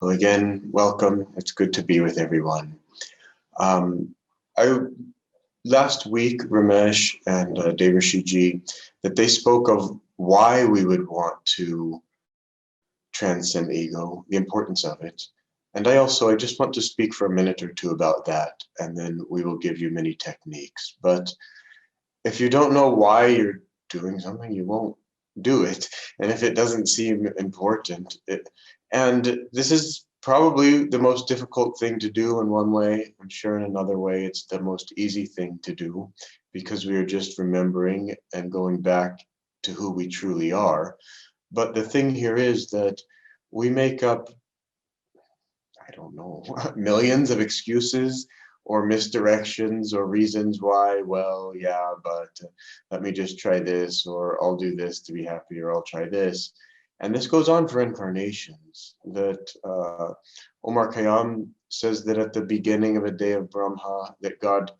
Well, again, welcome. It's good to be with everyone. Um, I last week, Ramesh and Devarshi that they spoke of why we would want to transcend ego, the importance of it. And I just want to speak for a minute or two about that, and then we will give you many techniques. But if you don't know why you're doing something, you won't do it. And if it doesn't seem important, and this is probably the most difficult thing to do in one way. I'm sure in another way, it's the most easy thing to do because we are just remembering and going back to who we truly are. But the thing here is that we make up, I don't know, millions of excuses or misdirections or reasons why, well, yeah, but let me just try this, or I'll do this to be happy, or I'll try this. And this goes on for incarnations. That Omar Khayyam says that at the beginning of a day of Brahma, that God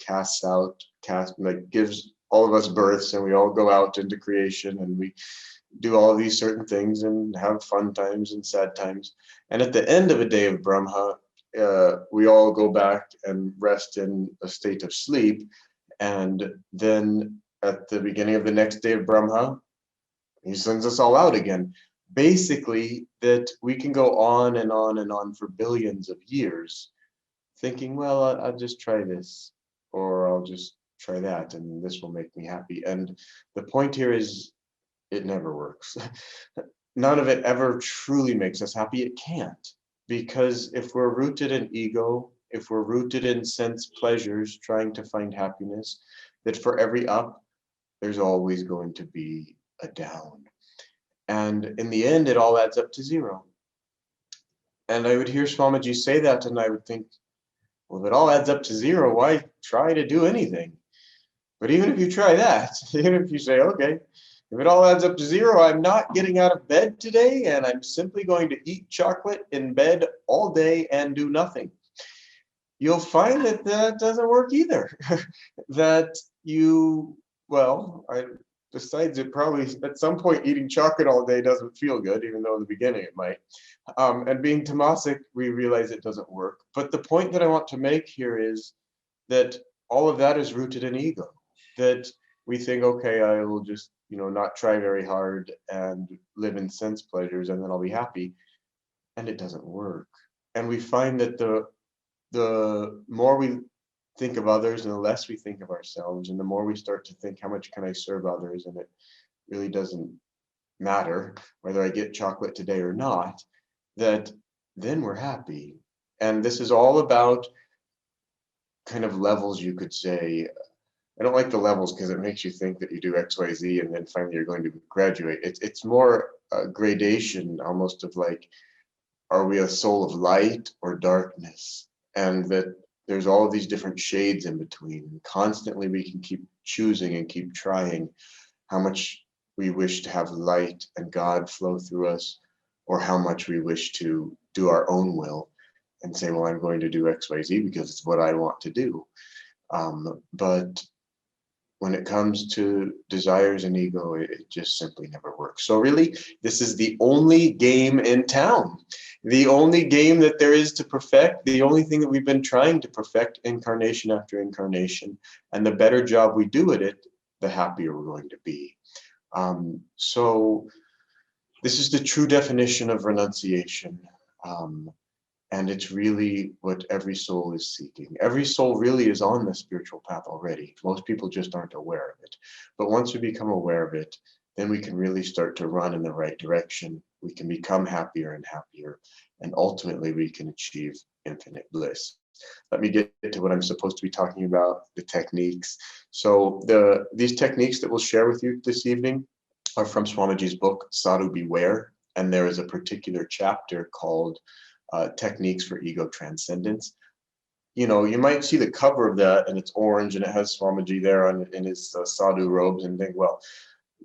gives all of us births, and we all go out into creation, and we do all of these certain things and have fun times and sad times. And at the end of a day of Brahma, we all go back and rest in a state of sleep. And then at the beginning of the next day of Brahma, he sends us all out again. Basically, that we can go on and on and on for billions of years thinking, well, I'll just try this, or I'll just try that, and this will make me happy. And the point here is it never works. None of it ever truly makes us happy. It can't. Because if we're rooted in ego, if we're rooted in sense pleasures, trying to find happiness, that for every up, there's always going to be a down. And in the end, it all adds up to zero. And I would hear Swamiji say that, and I would think, well, if it all adds up to zero, why try to do anything? But even if you try that, even if you say, okay, if it all adds up to zero, I'm not getting out of bed today, and I'm simply going to eat chocolate in bed all day and do nothing. You'll find that that doesn't work either. That you, well, besides it probably at some point eating chocolate all day doesn't feel good, even though in the beginning it might. And being tamasic, we realize it doesn't work. But the point that I want to make here is that all of that is rooted in ego. That we think, okay, I will just, not try very hard and live in sense pleasures, and then I'll be happy. And it doesn't work. And we find that the more we think of others and the less we think of ourselves, and the more we start to think, how much can I serve others? And it really doesn't matter whether I get chocolate today or not, that then we're happy. And this is all about kind of levels, you could say. I don't like the levels because it makes you think that you do X, Y, Z, and then finally you're going to graduate. It's more a gradation, almost of like, are we a soul of light or darkness? And that there's all of these different shades in between. Constantly we can keep choosing and keep trying how much we wish to have light and God flow through us, or how much we wish to do our own will and say, well, I'm going to do X, Y, Z because it's what I want to do. But when it comes to desires and ego, it just simply never works. So really, this is the only game in town, the only game that there is to perfect, the only thing that we've been trying to perfect incarnation after incarnation. And the better job we do at it, the happier we're going to be. So this is the true definition of renunciation. And it's really what every soul is seeking. Every soul really is on the spiritual path already. Most people just aren't aware of it. But once we become aware of it, then we can really start to run in the right direction. We can become happier and happier. And ultimately, we can achieve infinite bliss. Let me get to what I'm supposed to be talking about, the techniques. So these techniques that we'll share with you this evening are from Swamiji's book, Sadhu Beware. And there is a particular chapter called Techniques for Ego-Transcendence. You might see the cover of that and it's orange and it has Swamiji there in his sadhu robes and think, well,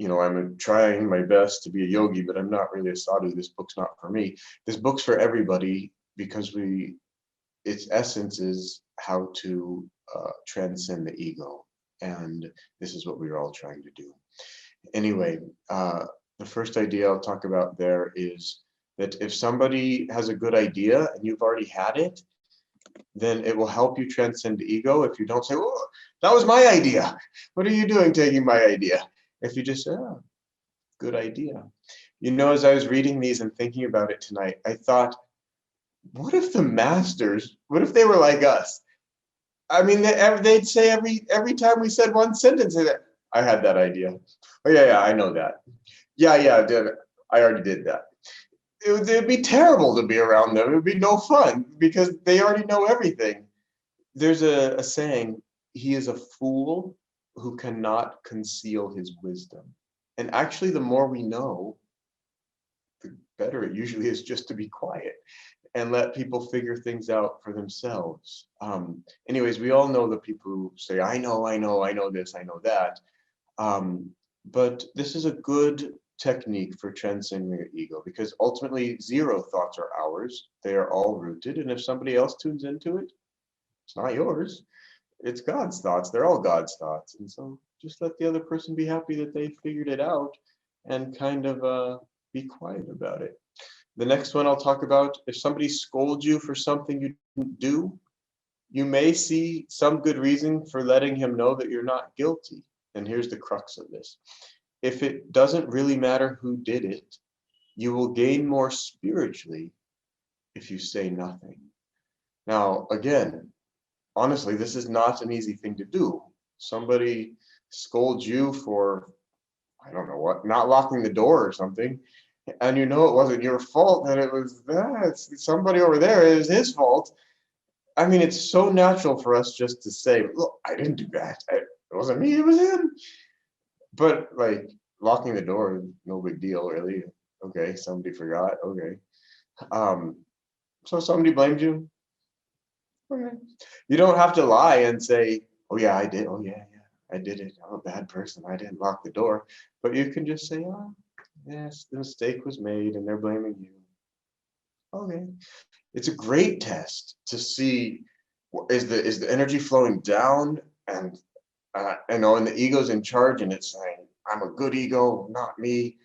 I'm trying my best to be a yogi, but I'm not really a sadhu. This book's not for me. This book's for everybody because its essence is how to transcend the ego. And this is what we're all trying to do. Anyway, the first idea I'll talk about there is that if somebody has a good idea and you've already had it, then it will help you transcend ego. If you don't say, oh, that was my idea. What are you doing taking my idea? If you just say, oh, good idea. You know, as I was reading these and thinking about it tonight, I thought, what if the masters, what if they were like us? I mean, they'd say every time we said one sentence, I had that idea. Oh, yeah, I know that. Yeah, I already did that. It'd be terrible to be around them. It would be no fun because they already know everything. There's a saying, he is a fool who cannot conceal his wisdom. And actually, the more we know, the better it usually is just to be quiet and let people figure things out for themselves. Anyways, we all know the people who say, I know this, I know that. But this is a good technique for transcending your ego, because ultimately zero thoughts are ours. They are all rooted. And if somebody else tunes into it, it's not yours. It's God's thoughts. They're all God's thoughts. And so just let the other person be happy that they figured it out and kind of be quiet about it. The next one I'll talk about, if somebody scolds you for something you didn't do, you may see some good reason for letting him know that you're not guilty. And here's the crux of this. If it doesn't really matter who did it, you will gain more spiritually if you say nothing. Now, again, honestly, this is not an easy thing to do. Somebody scolds you for, I don't know what, not locking the door or something, and you know it wasn't your fault, that it was that somebody over there, it was his fault. I mean, it's so natural for us just to say, look, I didn't do that. It wasn't me, it was him. But like locking the door, no big deal, really. Okay, somebody forgot. Okay. Um, so somebody blames you. Okay. You don't have to lie and say, oh yeah, I did. Oh yeah, I did it. I'm a bad person. I didn't lock the door. But you can just say, oh, yes, the mistake was made and they're blaming you. Okay. It's a great test to see, is the energy flowing down, and and the ego's in charge and it's saying, I'm a good ego, not me,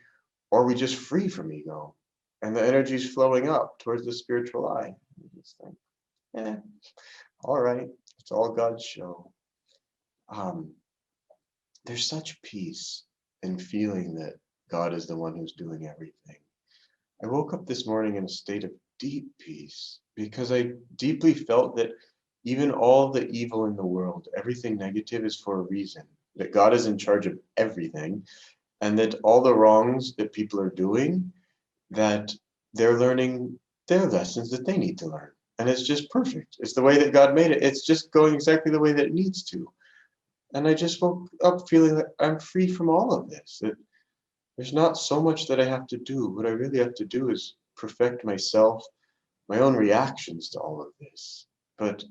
or are we just free from ego and the energy's flowing up towards the spiritual eye? You just think, eh, all right, it's all God's show. Um, there's such peace in feeling that God is the one who's doing everything. I woke up this morning in a state of deep peace because I deeply felt that even all the evil in the world, everything negative, is for a reason, that God is in charge of everything, and that all the wrongs that people are doing, that they're learning their lessons that they need to learn. And it's just perfect. It's the way that God made it. It's just going exactly the way that it needs to. And I just woke up feeling that I'm free from all of this. That there's not so much that I have to do. What I really have to do is perfect myself, my own reactions to all of this. But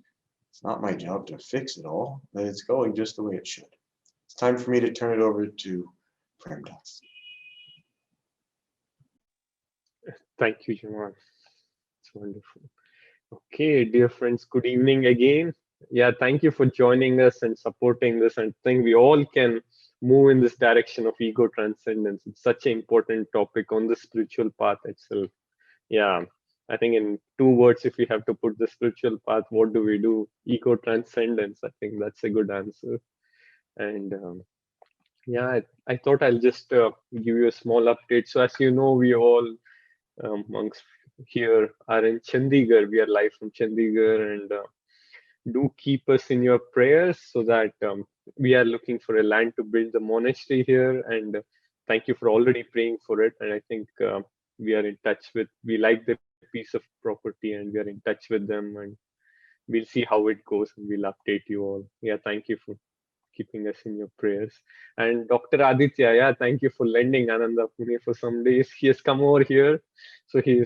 it's not my job to fix it all. That it's going just the way it should. It's time for me to turn it over to Premdas. Thank you, Jamal. It's wonderful. Okay, dear friends, good evening again. Yeah, thank you for joining us and supporting this. And I think we all can move in this direction of ego transcendence. It's such an important topic on the spiritual path itself. Yeah, I think in two words, if we have to put the spiritual path, what do we do? Ego transcendence. I think that's a good answer. And yeah, I thought I'll just give you a small update. So as you know, we all monks here are in Chandigarh. We are live from Chandigarh, and do keep us in your prayers so that we are looking for a land to build the monastery here. And thank you for already praying for it. And I think we are in touch with, we like the piece of property and we are in touch with them. And we'll see how it goes and we'll update you all. Yeah, thank you for keeping us in your prayers. And Dr. Aditya, yeah, thank you for lending Ananda Pune for some days. He has come over here, so he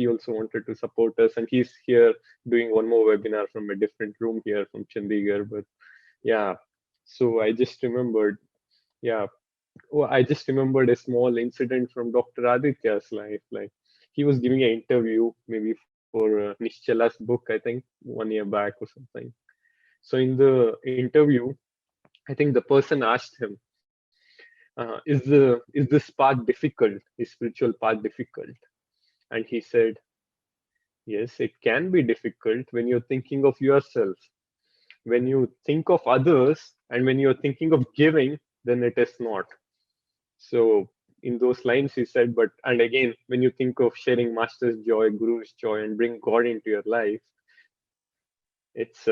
also wanted to support us, and he's here doing one more webinar from a different room here from Chandigarh. But yeah, so I just remembered, yeah, I just remembered a small incident from Dr. Aditya's life. Like he was giving an interview, maybe for Nishchala's book, I think 1 year back or something. So in the interview, I think the person asked him, "Is this path difficult? Is spiritual path difficult?" And he said, yes, it can be difficult when you're thinking of yourself. When you think of others and when you're thinking of giving, then it is not. So in those lines he said, but and again, when you think of sharing master's joy, guru's joy, and bring God into your life, it's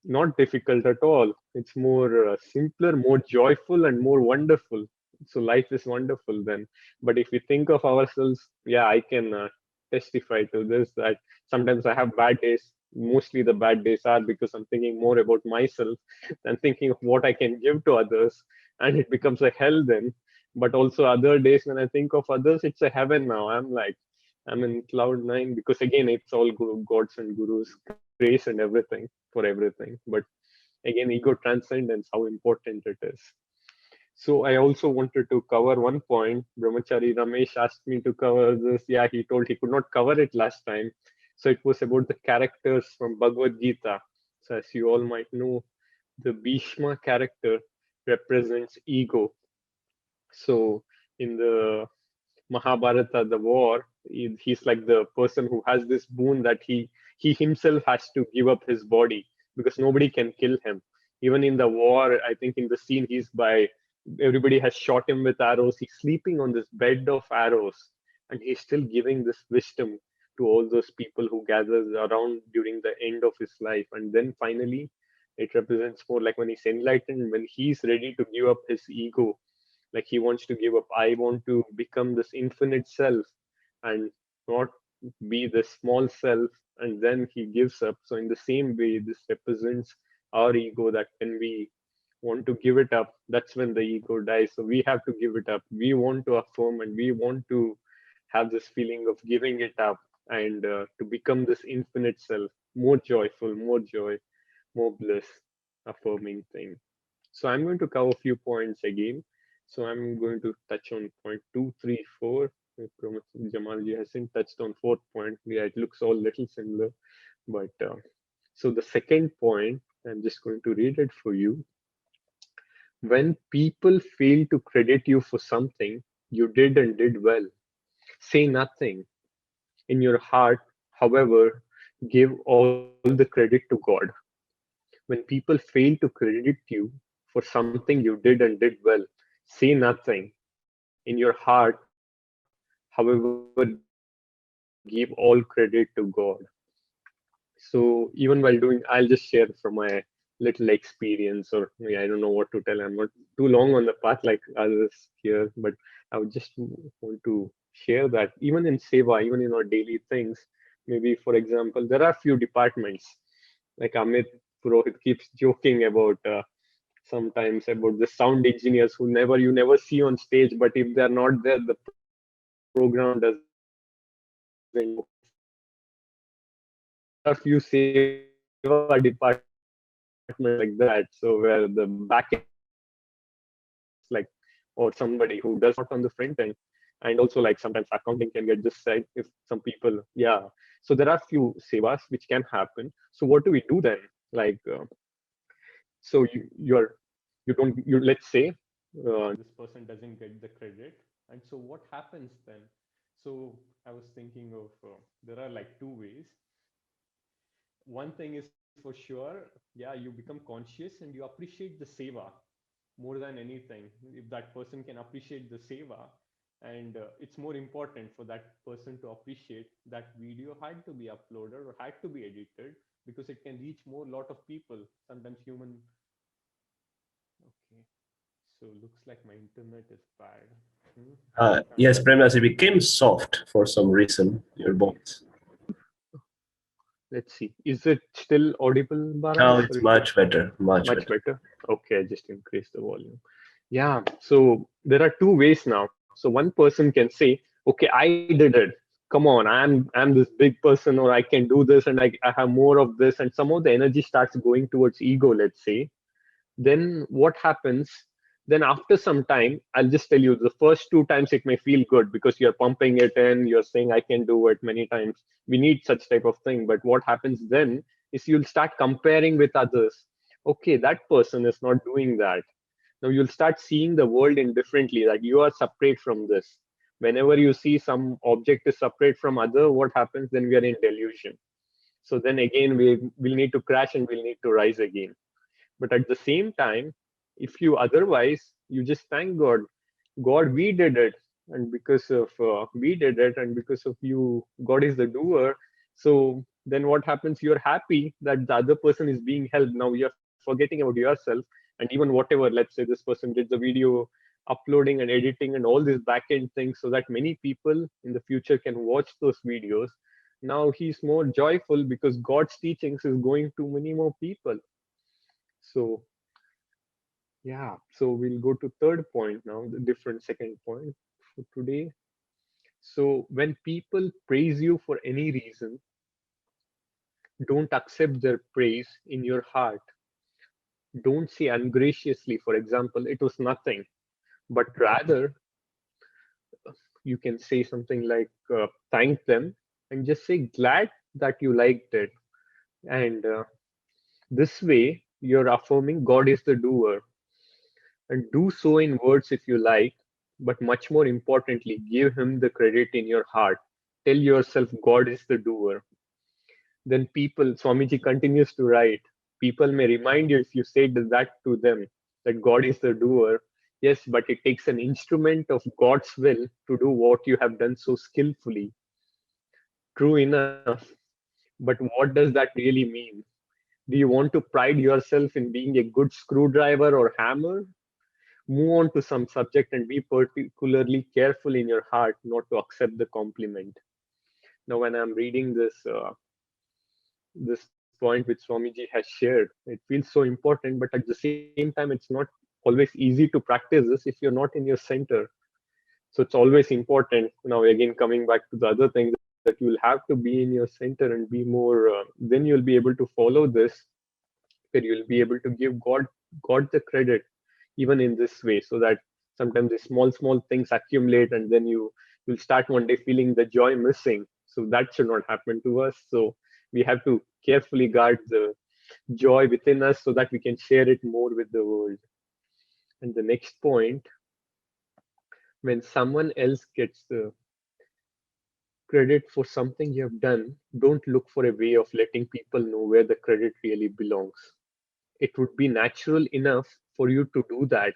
not difficult at all. It's more simpler, more joyful, and more wonderful. So life is wonderful then. But if we think of ourselves, yeah, I can testify to this that sometimes I have bad days. Mostly the bad days are because I'm thinking more about myself than thinking of what I can give to others, and it becomes a hell then. But also other days when I think of others, it's a heaven now. I'm in cloud nine because again, it's all gods and gurus, grace and everything for everything. But again, ego transcendence, how important it is. So I also wanted to cover one point. Brahmachari Ramesh asked me to cover this. Yeah, he told he could not cover it last time. So it was about the characters from Bhagavad Gita. So as you all might know, the Bhishma character represents ego. So in the Mahabharata, the war, he's like the person who has this boon that he himself has to give up his body because nobody can kill him. Even in the war, I think in the scene he's by everybody has shot him with arrows. He's sleeping on this bed of arrows, and he's still giving this wisdom to all those people who gathers around during the end of his life. And then finally, it represents more like when he's enlightened, when he's ready to give up his ego, like he wants to give up, I want to become this infinite self and not be the small self, and then he gives up. So in the same way, this represents our ego, that when we want to give it up, that's when the ego dies. So we have to give it up. We want to affirm and we want to have this feeling of giving it up, and to become this infinite self, more joyful, more joy, more bliss, affirming thing. So I'm going to cover a few points again. So I'm going to touch on point two, three, four. Jamalji hasn't touched on fourth point. Yeah, it looks all little similar. But so the second point, I'm just going to read it for you. When people fail to credit you for something you did and did well, say nothing. In your heart, however, give all the credit to God. When people fail to credit you for something you did and did well, say nothing. In your heart, however, give all credit to God. So even while doing, I'll just share from my little experience, or yeah, I don't know what to tell. I'm not too long on the path like others here, but I would just want to share that even in seva, even in our daily things, maybe for example, there are few departments like Amit Purohit keeps joking about sometimes about the sound engineers who never you never see on stage, but if they're not there, the program doesn't go forward. So there are few seva departments like that. So where the back end engineers like or somebody who does not on the front end, and also like sometimes accounting can get this side if some people, yeah. So there are few sevas which can happen. So what do we do then? Like so you're you don't you let's say this person doesn't get the credit, and so what happens then? So I was thinking of there are like two ways. One thing is for sure, yeah, you become conscious and you appreciate the seva more than anything. If that person can appreciate the seva, and it's more important for that person to appreciate that video had to be uploaded or had to be edited because it can reach more lot of people. Sometimes human. Okay, so looks like my internet is bad. Yes, Premdas, it became soft for some reason, your voice. Let's see. Is it still audible, Now Bharat? it's much better, much Much better. better. Okay, I just increased the volume. Yeah. So there are two ways now. So one person can say, "Okay, I did it. Come on, I'm this big person, or I can do this, and I have more of this." And some of the energy starts going towards ego. Let's say, then what happens? Then after some time, I'll just tell you, the first two times it may feel good because you're pumping it in, you're saying I can do it many times. We need such type of thing. But what happens then is you'll start comparing with others. Okay, that person is not doing that. Now you'll start seeing the world indifferently, that you are separate from this. Whenever you see some object is separate from other, what happens? Then we are in delusion. So then again, we'll need to crash and we'll need to rise again. But at the same time, if you otherwise, you just thank God. God, we did it. And because of we did it, and because of you, God is the doer. So then what happens? You're happy that the other person is being helped. Now you're forgetting about yourself. And even whatever, let's say this person did the video uploading and editing and all these back end things so that many people in the future can watch those videos. Now he's more joyful because God's teachings is going to many more people. So yeah, so we'll go to third point now, the different second point for today. So when people praise you for any reason, don't accept their praise in your heart. Don't say ungraciously, for example, it was nothing, but rather you can say something like thank them and just say glad that you liked it. And this way you're affirming God is the doer. And do so in words if you like, but much more importantly, give him the credit in your heart. Tell yourself God is the doer. Then people, Swamiji continues to write, people may remind you if you say that to them, that God is the doer. Yes, but it takes an instrument of God's will to do what you have done so skillfully. True enough. But what does that really mean? Do you want to pride yourself in being a good screwdriver or hammer? Move on to some subject and be particularly careful in your heart not to accept the compliment. Now, when I'm reading this point which Swamiji has shared, it feels so important, but at the same time, it's not always easy to practice this if you're not in your center. So it's always important. Now, again, coming back to the other thing, that you'll have to be in your center and be more. Then you'll be able to follow this, where you'll be able to give God the credit even in this way, so that sometimes the small things accumulate and then you'll start one day feeling the joy missing. So that should not happen to us. So we have to carefully guard the joy within us so that we can share it more with the world. And the next point, when someone else gets the credit for something you have done, don't look for a way of letting people know where the credit really belongs. It would be natural enough for you to do that.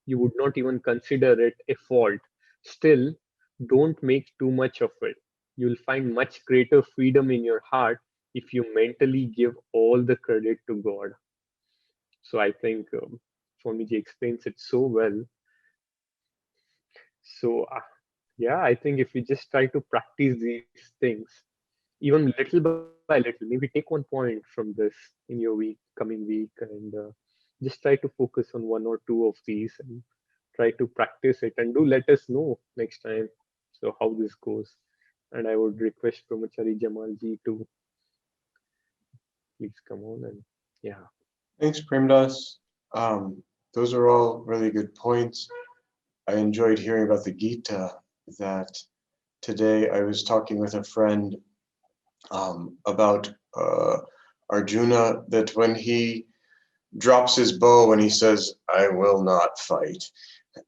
You would not even consider it a fault. Still, don't make too much of it. You'll find much greater freedom in your heart if you mentally give all the credit to God. So I think Swamiji explains it so well. So yeah, I think if we just try to practice these things, even little by little, maybe take one point from this in your coming week, and just try to focus on one or two of these and try to practice it, and do let us know next time so how this goes. And I would request Brahmachari Jamalji to please come on. And yeah, Thanks, Premdas. Those are all really good points. I enjoyed hearing about the Gita. That today I was talking with a friend about Arjuna, that when he drops his bow and he says, I will not fight.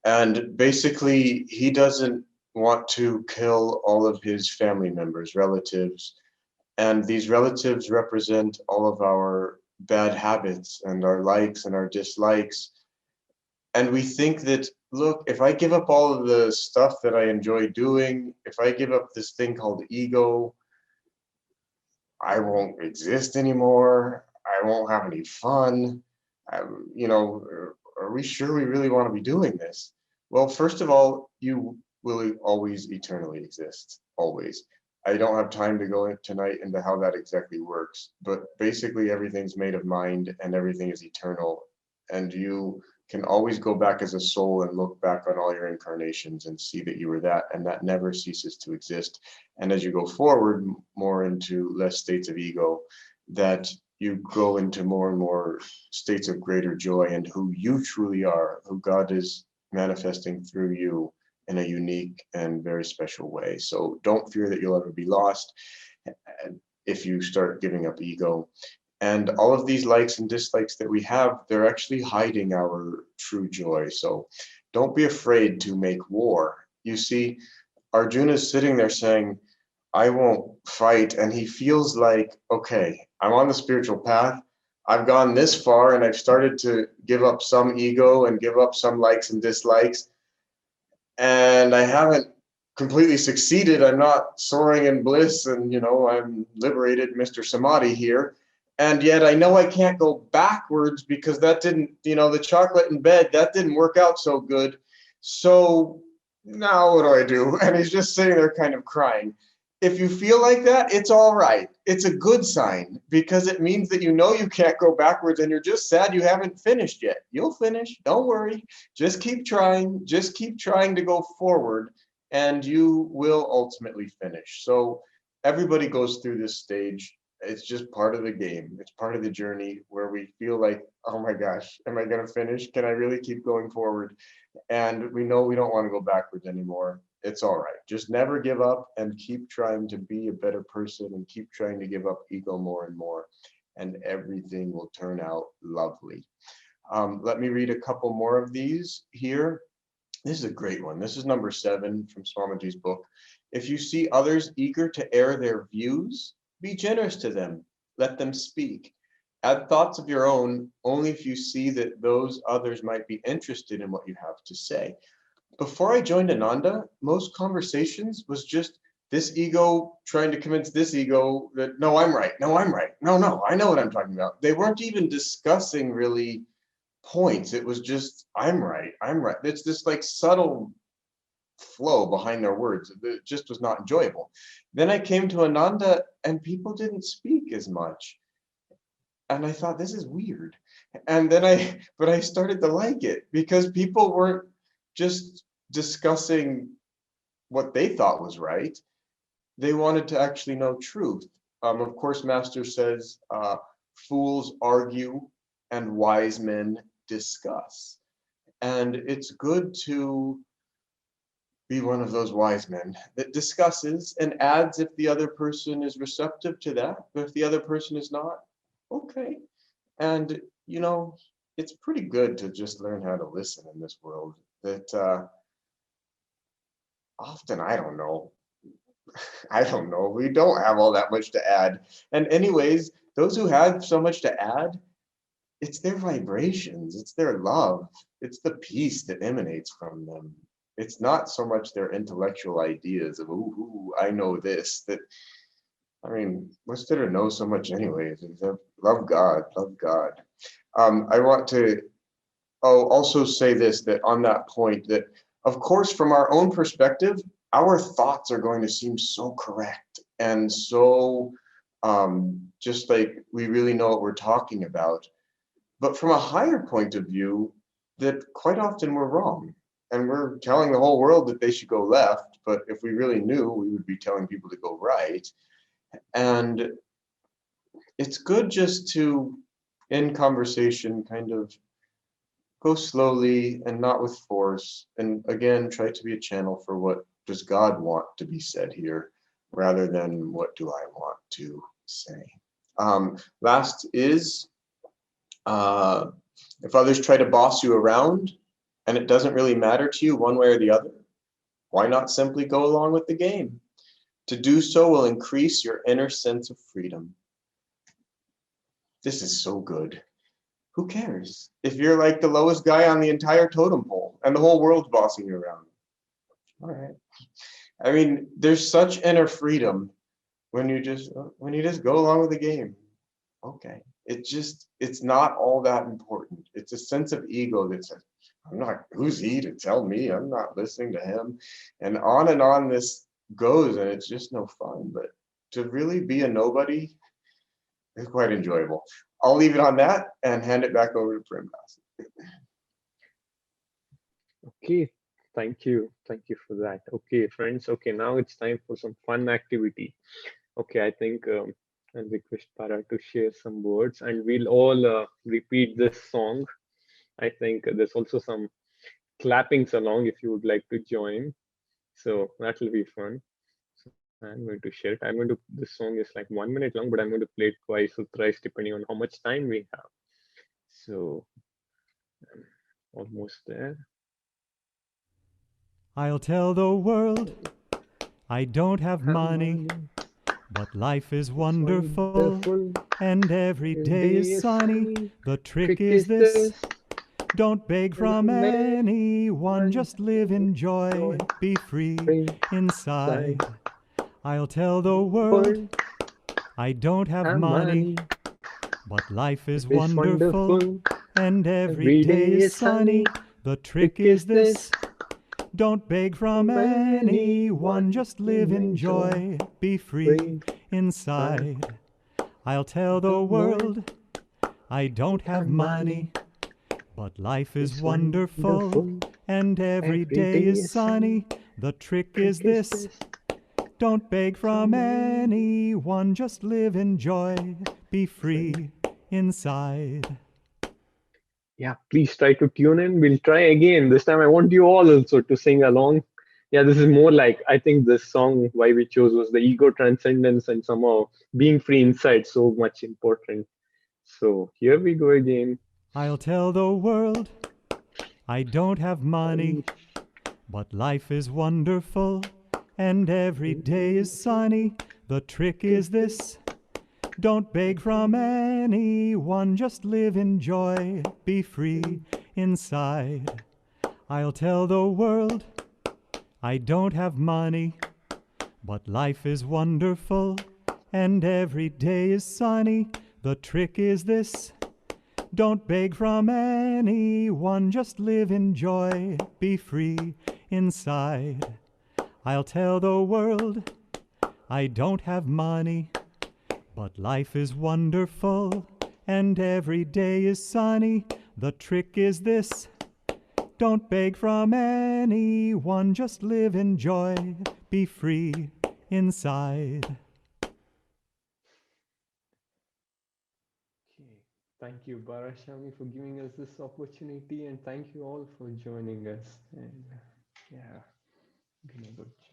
And basically, he doesn't want to kill all of his family members, relatives. And these relatives represent all of our bad habits and our likes and our dislikes. And we think that, look, if I give up all of the stuff that I enjoy doing, if I give up this thing called ego, I won't exist anymore. I won't have any fun. Are we sure we really want to be doing this? Well, first of all, you will always eternally exist, always. I don't have time to go tonight into how that exactly works, but basically everything's made of mind and everything is eternal. And you can always go back as a soul and look back on all your incarnations and see that you were that, and that never ceases to exist. And as you go forward more into less states of ego, that you go into more and more states of greater joy and who you truly are, who God is manifesting through you in a unique and very special way. So don't fear that you'll ever be lost if you start giving up ego. And all of these likes and dislikes that we have, they're actually hiding our true joy. So don't be afraid to make war. You see, Arjuna's sitting there saying, I won't fight. And he feels like, okay, I'm on the spiritual path. I've gone this far and I've started to give up some ego and give up some likes and dislikes. And I haven't completely succeeded. I'm not soaring in bliss and, I'm liberated, Mr. Samadhi here. And yet I know I can't go backwards because that didn't, the chocolate in bed, that didn't work out so good. So now what do I do? And he's just sitting there kind of crying. If you feel like that, it's all right. It's a good sign because it means that you can't go backwards and you're just sad you haven't finished yet. You'll finish. Don't worry. Just keep trying. Just keep trying to go forward and you will ultimately finish. So everybody goes through this stage. It's just part of the game. It's part of the journey where we feel like, oh my gosh, am I going to finish? Can I really keep going forward? And we know we don't want to go backwards anymore. It's all right. Just never give up and keep trying to be a better person and keep trying to give up ego more and more. And everything will turn out lovely. Let me read a couple more of these here. This is a great one. This is number 7 from Swamiji's book. If you see others eager to air their views, be generous to them. Let them speak. Add thoughts of your own only if you see that those others might be interested in what you have to say. Before I joined Ananda, most conversations was just this ego trying to convince this ego that, no, I'm right. No, I'm right. No, I know what I'm talking about. They weren't even discussing really points. It was just, I'm right. It's this like subtle flow behind their words. It just was not enjoyable. Then I came to Ananda and people didn't speak as much. And I thought, this is weird. And then I started to like it because people weren't just discussing what they thought was right. They wanted to actually know truth. Of course, Master says, fools argue and wise men discuss. And it's good to be one of those wise men that discusses and adds if the other person is receptive to that. But if the other person is not, okay. And, it's pretty good to just learn how to listen in this world. That often, I don't know. We don't have all that much to add. And anyways, those who have so much to add, it's their vibrations, it's their love, it's the peace that emanates from them. It's not so much their intellectual ideas of, ooh, I know this, what's there to know so much anyways? Love God, love God. I want to also say this, that on that point, that of course, from our own perspective, our thoughts are going to seem so correct and so just like we really know what we're talking about. But from a higher point of view, that quite often we're wrong. And we're telling the whole world that they should go left. But if we really knew, we would be telling people to go right. And it's good just to, in conversation, kind of go slowly and not with force. And again, try to be a channel for what does God want to be said here, rather than what do I want to say. Last is, if others try to boss you around and it doesn't really matter to you one way or the other, why not simply go along with the game? To do so will increase your inner sense of freedom. This is so good. Who cares if you're like the lowest guy on the entire totem pole and the whole world's bossing you around? All right. There's such inner freedom when you just go along with the game. Okay. It's not all that important. It's a sense of ego that says, who's he to tell me? I'm not listening to him. And on this goes, and it's just no fun. But to really be a nobody is quite enjoyable. I'll leave it on that and hand it back over to Primdas. Okay, thank you for that. Okay, friends. Okay, now it's time for some fun activity. Okay, I think I'll request Para to share some words, and we'll all repeat this song. I think there's also some clappings along if you would like to join. So that will be fun. So I'm going to share it. This song is like 1 minute long, but I'm going to play it twice or thrice depending on how much time we have. So I'm almost there. I'll tell the world I don't have money, but life is wonderful, and every day is sunny. The trick is this: don't beg from anyone, just live in joy, be free inside. I'll tell the world I don't have money, but life is wonderful, and every day is sunny. The trick is this: don't beg from anyone, just live in joy, be free inside. I'll tell the world I don't have money, but life is wonderful, and every day is sunny. The trick is this: don't beg from anyone, just live in joy, be free inside. Yeah, please try to tune in. We'll try again. This time I want you all also to sing along. Yeah, this is more like, I think this song, why we chose was the ego transcendence and somehow being free inside, so much important. So here we go again. I'll tell the world I don't have money, but life is wonderful, and every day is sunny. The trick is this: don't beg from anyone, just live in joy, be free inside. I'll tell the world I don't have money, but life is wonderful, and every day is sunny. The trick is this: don't beg from anyone, just live in joy, be free inside. I'll tell the world I don't have money, but life is wonderful, and every day is sunny. The trick is this: don't beg from anyone, just live in joy, be free inside. Okay. Thank you, Barashami, for giving us this opportunity, and thank you all for joining us. And yeah, doing a good job.